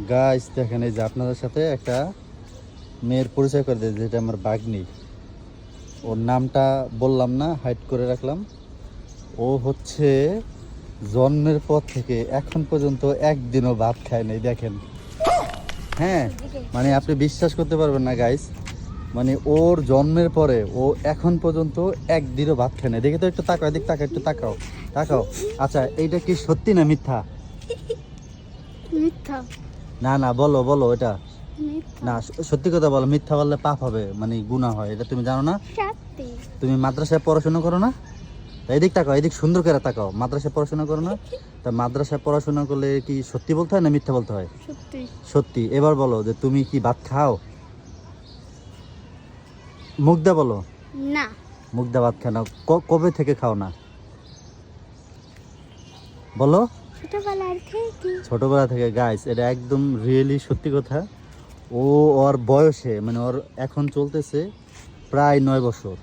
Guys দেখেন, এই যে আপনাদের সাথে একটা মেয়ের পরিচয় করে দিয়েছে, যেটা আমার বাগনি। ওর নামটা বললাম না, হাইড করে রাখলাম। ও হচ্ছে জন্মের পর থেকে এখন পর্যন্ত একদিনও ভাত খায় নাই, দেখেন। হ্যাঁ, মানে আপনি বিশ্বাস করতে পারবেন না গাইস, মানে ওর জন্মের পরে ও এখন পর্যন্ত একদিনও ভাত খায় নাই। দেখে তো, একটু তাকাও, এদিক তাকাও, একটু তাকাও তাকাও। আচ্ছা, এইটা কি সত্যি না মিথ্যা? মিথ্যা। না না, বলো বলো, এটা মিথ্যা। না, সত্যি কথা বলো। মিথ্যা বললে পাপ হবে, মানে গুনাহ হয়, এটা তুমি জানো না? সত্যি। তুমি মাদ্রাসায় পড়াশোনা করো না? তা এদিক তাকাও, এদিক সুন্দর করে তাকাও। মাদ্রাসায় পড়াশোনা করো না? তা মাদ্রাসায় পড়াশোনা করলে কি সত্যি বলতে হয় না মিথ্যা বলতে হয়? সত্যি। সত্যি। এবার বলো যে তুমি কি ভাত খাও? মুখ দিয়ে বলো। না। মুখ দিয়ে ভাত খাও না? কবে থেকে খাও না বলো? ছোটবেলার থেকে। ছোটবেলা থেকে। গাইস, এটা একদম রিয়েলি সত্যি কথা। ও ওর বয়সে, মানে ওর এখন চলতেছে প্রায় 9 বছর,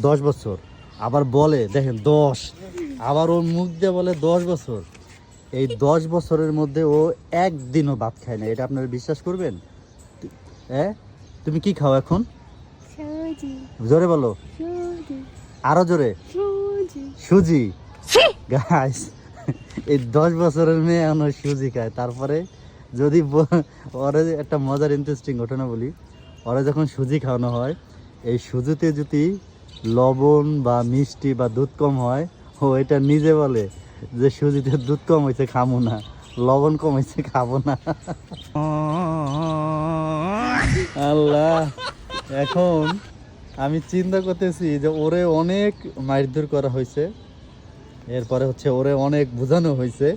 10 বছর। আবার বলে, দেখেন 10, আবার ওর মুখ দিয়ে বলে 10 বছর। এই 10 বছরের মধ্যে ও একদিনও ভাত খায় না, এটা আপনারা বিশ্বাস করবেন? হ্যাঁ, তুমি কি খাও এখন? সুজি। জোরে বলো, সুজি। আরো জোরে। সুজি। সুজি। গাইস, এই 10 বছরের মেয়ে এখন সুজি খায়। তারপরে যদি ওরে একটা মজার ইন্টারেস্টিং ঘটনা বলি, ওরা যখন সুজি খাওয়ানো হয়, এই সুজিতে যদি লবণ বা মিষ্টি বা দুধ কম হয়, ও এটা নিজে বলে যে সুজিতে দুধ কম হয়েছে, খাবো না, লবণ কম হয়েছে, খাবো না। আল্লাহ, এখন আমি চিন্তা করতেছি যে ওরে অনেক মারধর করা হয়েছে, এরপরে হচ্ছে ওরে অনেক বোঝানো হয়েছে,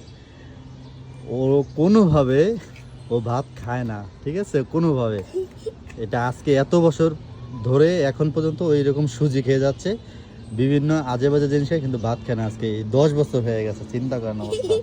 ও কোনোভাবে ও ভাত খায় না, ঠিক আছে? কোনোভাবে। এটা আজকে এত বছর ধরে এখন পর্যন্ত ওই রকম সুজি খেয়ে যাচ্ছে, বিভিন্ন আজে বাজে জিনিসে, কিন্তু ভাত খায় না। আজকে 10 বছর হয়ে গেছে, চিন্তা করেন অবস্থা।